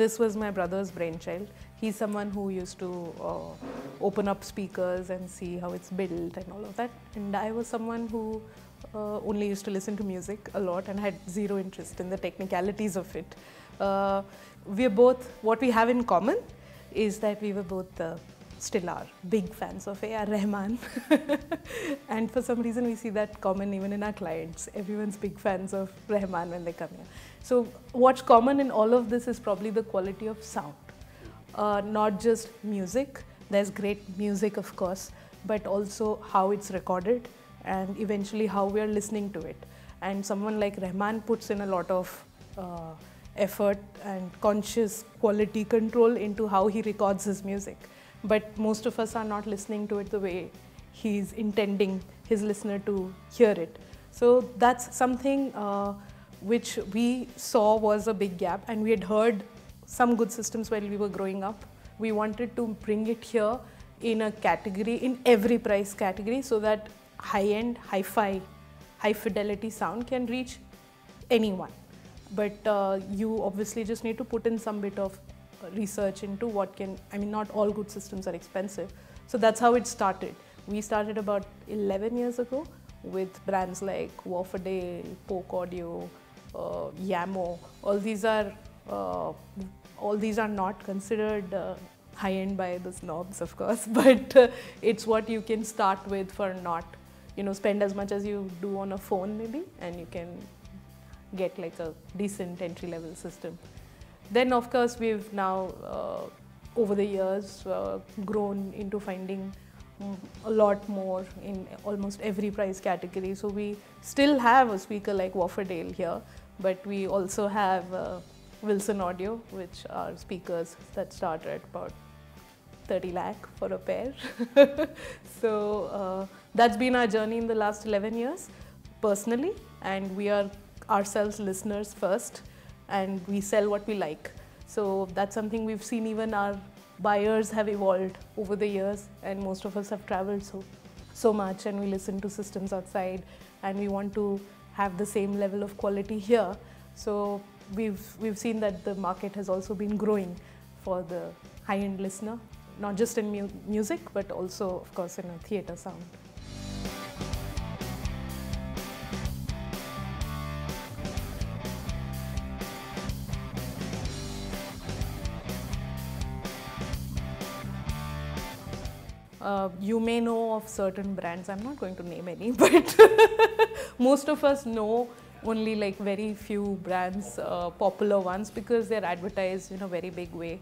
this was my brother's brainchild. He's someone who used to open up speakers and see how it's built and all of that. And I was someone who only used to listen to music a lot and had zero interest in the technicalities of it. We're both, what we have in common is that we were both still are big fans of AR Rahman. And for some reason we see that common even in our clients. Everyone's big fans of Rahman when they come here. So what's common in all of this is probably the quality of sound. Not just music, there's great music of course, but also how it's recorded and eventually how we are listening to it. And someone like Rahman puts in a lot of effort and conscious quality control into how he records his music. But most of us are not listening to it the way he's intending his listener to hear it. So that's something which we saw was a big gap, and we had heard some good systems while we were growing up. We wanted to bring it here in a category, in every price category, so that high-end, hi-fi, high-fidelity sound can reach anyone. But you obviously just need to put in some bit of research into what can, I mean, not all good systems are expensive. So that's how it started. We started about 11 years ago with brands like Audiophiles, Polk Audio, Yamo. All these are not considered high-end by the snobs, of course, but it's what you can start with for not, spend as much as you do on a phone maybe, and you can get like a decent entry-level system. Then of course we've now over the years grown into finding a lot more in almost every price category. So we still have a speaker like Audiophiles here, but we also have Wilson Audio, which are speakers that start at about 30 lakh for a pair. So that's been our journey in the last 11 years personally, and we are ourselves listeners first, and we sell what we like. So that's something we've seen. Even our buyers have evolved over the years, and most of us have traveled so much, and we listen to systems outside, and we want to have the same level of quality here. So we've seen that the market has also been growing for the high-end listener, not just in music, but also of course in a theater sound. You may know of certain brands, I'm not going to name any, but most of us know only like very few brands, popular ones, because they're advertised in a very big way.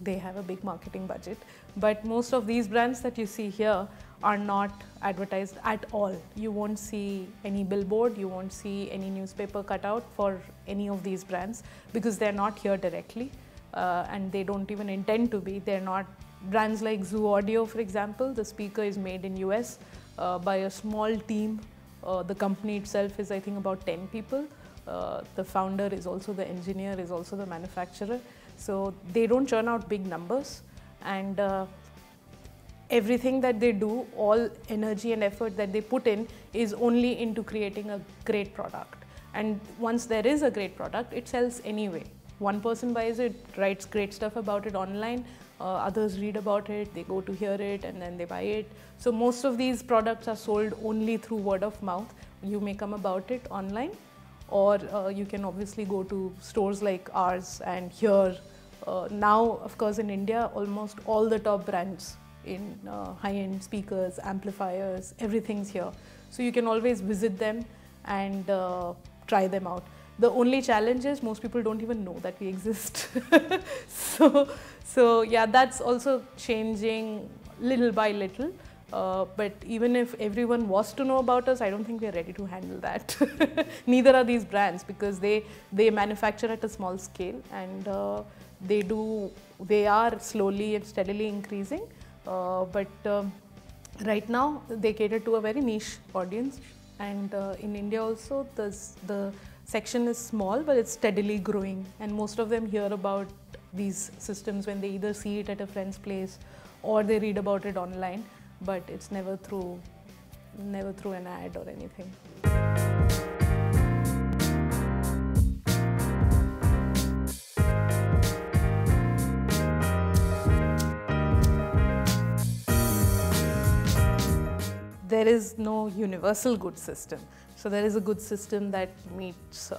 They have a big marketing budget. But most of these brands that you see here are not advertised at all. You won't see any billboard, you won't see any newspaper cutout for any of these brands, because they're not here directly, and they don't even intend to be. They're not. Brands like Zoo Audio, for example, the speaker is made in US by a small team. The company itself is, I think, about 10 people. The founder is also the engineer, is also the manufacturer. So they don't churn out big numbers, and everything that they do, all energy and effort that they put in is only into creating a great product. And once there is a great product, it sells anyway. One person buys it, writes great stuff about it online, others read about it, they go to hear it, and then they buy it. So most of these products are sold only through word of mouth. You may come about it online, or you can obviously go to stores like ours and hear. Now, of course, in India, almost all the top brands in high-end speakers, amplifiers, everything's here. So you can always visit them and try them out. The only challenge is most people don't even know that we exist. So yeah, that's also changing little by little. But even if everyone was to know about us, I don't think we're ready to handle that. Neither are these brands, because they manufacture at a small scale, and they are slowly and steadily increasing. But right now they cater to a very niche audience, and in India also the section is small, but it's steadily growing, and most of them hear about these systems when they either see it at a friend's place or they read about it online, but it's never through an ad or anything. there is no universal good system. So there is a good system that meets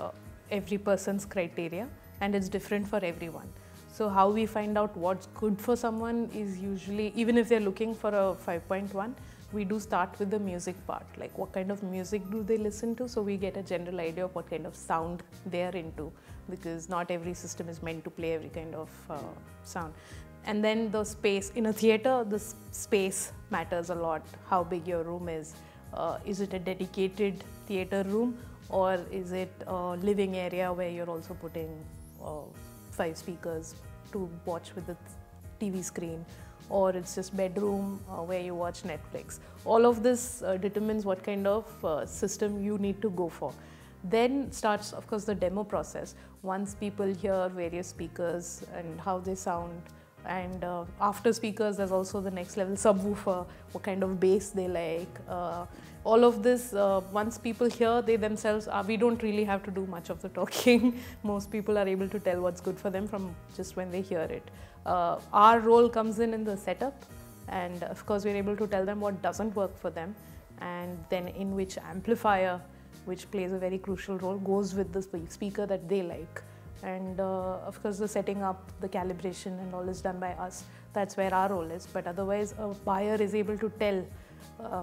every person's criteria, and it's different for everyone. So how we find out what's good for someone is usually, even if they're looking for a 5.1, we do start with the music part, like what kind of music do they listen to, so we get a general idea of what kind of sound they are into, because not every system is meant to play every kind of sound. And then the space, in a theatre, the space matters a lot, how big your room is. Is it a dedicated theatre room, or is it a living area where you're also putting 5 speakers to watch with the TV screen, or it's just bedroom where you watch Netflix. All of this determines what kind of system you need to go for. Then starts, of course, the demo process. Once people hear various speakers and how they sound, and after speakers, there's also the next level, subwoofer, what kind of bass they like. All of this, once people hear, they themselves, we don't really have to do much of the talking. Most people are able to tell what's good for them from just when they hear it. Our role comes in the setup, and of course we're able to tell them what doesn't work for them, and then in which amplifier, which plays a very crucial role, goes with the speaker that they like. And of course the setting up, the calibration and all is done by us. That's where our role is. But otherwise a buyer is able to tell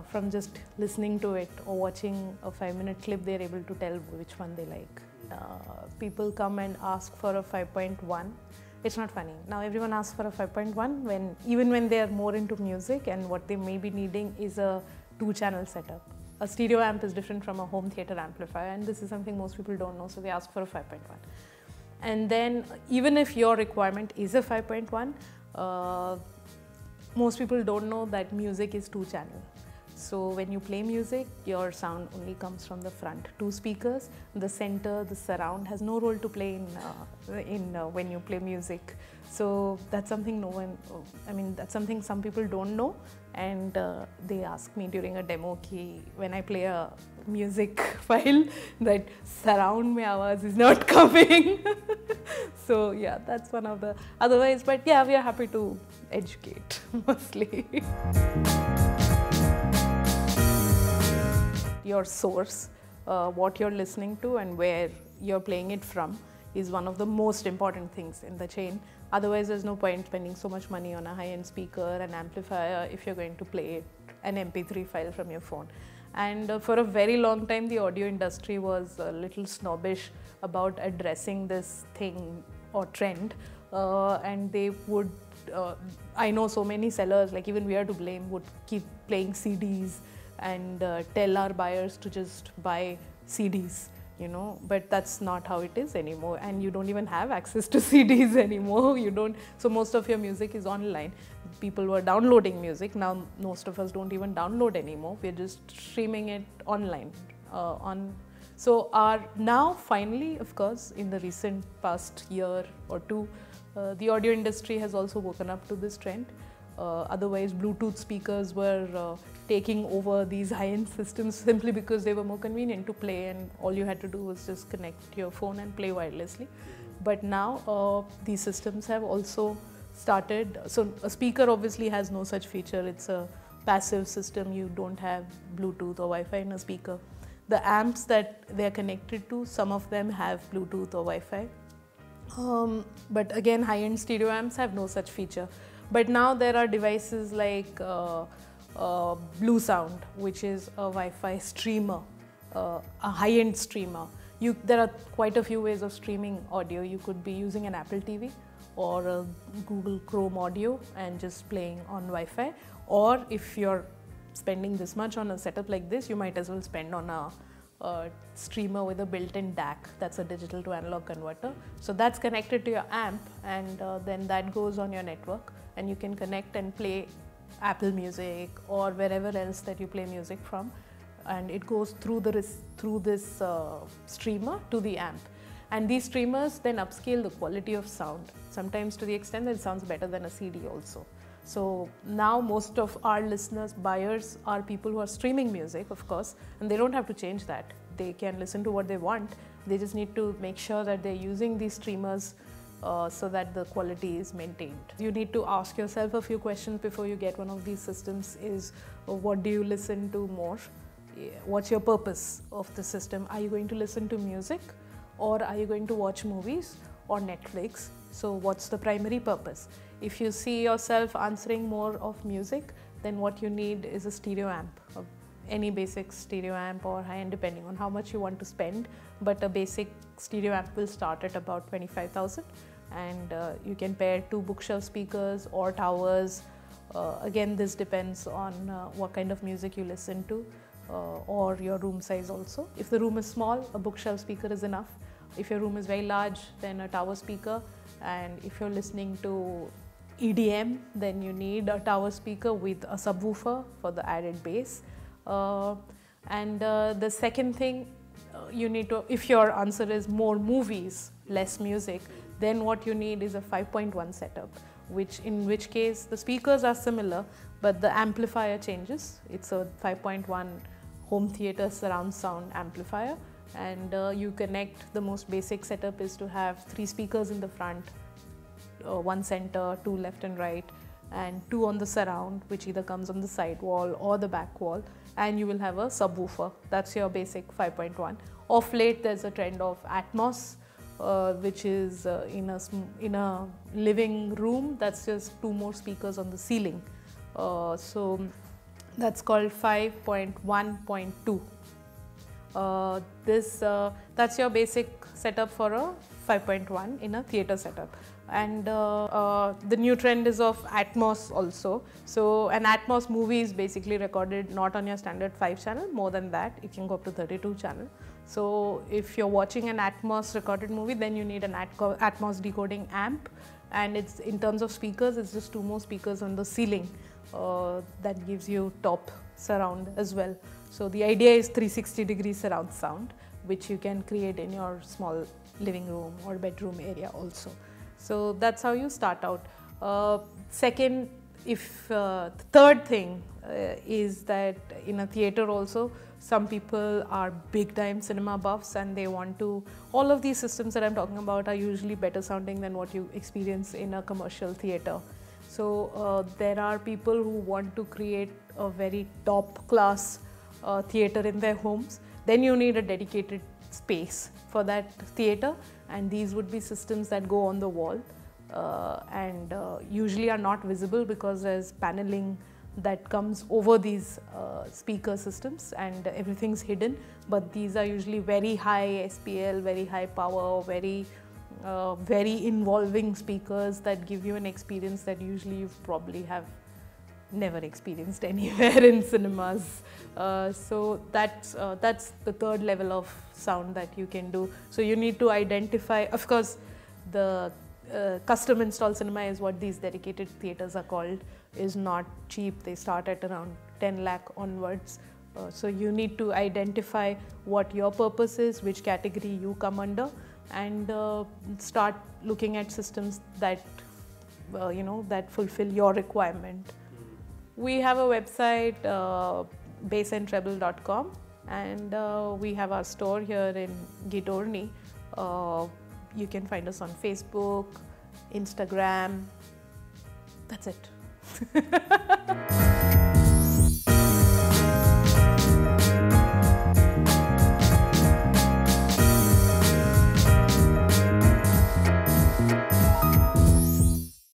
from just listening to it or watching a 5-minute clip, they're able to tell which one they like. People come and ask for a 5.1. It's not funny. Now everyone asks for a 5.1 even when they are more into music, and what they may be needing is a 2-channel setup. A stereo amp is different from a home theatre amplifier, and this is something most people don't know, so they ask for a 5.1. And then even if your requirement is a 5.1, most people don't know that music is 2-channel. So when you play music, your sound only comes from the front 2 speakers. The center, the surround has no role to play when you play music. So that's something that's something some people don't know, and they ask me during a demo when I play a music file that surround mein awaaz is not coming. So yeah, that's one of the otherwise, but yeah, we are happy to educate mostly. Your source, what you're listening to and where you're playing it from, is one of the most important things in the chain. Otherwise, there's no point spending so much money on a high-end speaker and amplifier if you're going to play an MP3 file from your phone. And for a very long time, the audio industry was a little snobbish about addressing this thing or trend, and they would, I know so many sellers, like even we are to blame, would keep playing CDs and tell our buyers to just buy CDs, you know, but that's not how it is anymore, and you don't even have access to CDs anymore. So most of your music is online. People were downloading music. Now most of us don't even download anymore. We're just streaming it online. So now finally, of course, in the recent past year or two, the audio industry has also woken up to this trend. Otherwise, Bluetooth speakers were taking over these high-end systems simply because they were more convenient to play, and all you had to do was just connect your phone and play wirelessly. But now these systems have also started. So a speaker obviously has no such feature. It's a passive system. You don't have Bluetooth or Wi-Fi in a speaker. The amps that they are connected to, some of them have Bluetooth or Wi-Fi. But again, high-end stereo amps have no such feature. But now there are devices like Blue Sound, which is a Wi-Fi streamer, a high-end streamer. There are quite a few ways of streaming audio. You could be using an Apple TV or a Google Chrome audio and just playing on Wi-Fi. Or if you're spending this much on a setup like this, you might as well spend on a streamer with a built-in DAC. That's a digital to analog converter. So that's connected to your amp, and then that goes on your network, and you can connect and play Apple Music or wherever else that you play music from, and it goes through this streamer to the amp. And these streamers then upscale the quality of sound, sometimes to the extent that it sounds better than a CD also. So now most of our listeners, buyers, are people who are streaming music, of course, and they don't have to change that. They can listen to what they want. They just need to make sure that they're using these streamers so that the quality is maintained. You need to ask yourself a few questions before you get one of these systems is what do you listen to more? What's your purpose of the system? Are you going to listen to music, or are you going to watch movies or Netflix? So what's the primary purpose? If you see yourself answering more of music, then what you need is a stereo amp, any basic stereo amp or high-end depending on how much you want to spend, but a basic stereo amp will start at about 25,000, and you can pair 2 bookshelf speakers or towers. Again, this depends on what kind of music you listen to or your room size also. If the room is small, a bookshelf speaker is enough. If your room is very large, then a tower speaker, and if you're listening to EDM, then you need a tower speaker with a subwoofer for the added bass. The second thing you need to, if your answer is more movies, less music, then what you need is a 5.1 setup, in which case the speakers are similar, but the amplifier changes. It's a 5.1 home theater surround sound amplifier, and you connect, the most basic setup is to have 3 speakers in the front, 1 center, 2 left and right, and 2 on the surround, which either comes on the side wall or the back wall, and you will have a subwoofer. That's your basic 5.1. Of late, there's a trend of Atmos, which is in a living room. That's just 2 more speakers on the ceiling. So that's called 5.1.2. That's your basic setup for a 5.1 in a theater setup. And the new trend is of Atmos also. So an Atmos movie is basically recorded not on your standard 5 channel, more than that, it can go up to 32 channel. So if you're watching an Atmos recorded movie, then you need an Atmos decoding amp, and it's, in terms of speakers, it's just 2 more speakers on the ceiling that gives you top surround as well. So the idea is 360-degree surround sound, which you can create in your small living room or bedroom area also. So that's how you start out. Second, third thing is that in a theater also, some people are big time cinema buffs and they want to, all of these systems that I'm talking about are usually better sounding than what you experience in a commercial theater. So there are people who want to create a very top class theater in their homes. Then you need a dedicated space for that theater, and these would be systems that go on the wall and usually are not visible because there's paneling that comes over these speaker systems and everything's hidden, but these are usually very high SPL, very high power, very involving speakers that give you an experience that usually you probably have never experienced anywhere in cinemas. So that's the third level of sound that you can do. So you need to identify, of course, the custom installed cinema is what these dedicated theaters are called, is not cheap. They start at around 10 lakh onwards. So you need to identify what your purpose is, which category you come under, and start looking at systems that that fulfill your requirement. We have a website, BassnTreble.com, and we have our store here in Gidorni. You can find us on Facebook, Instagram. That's it.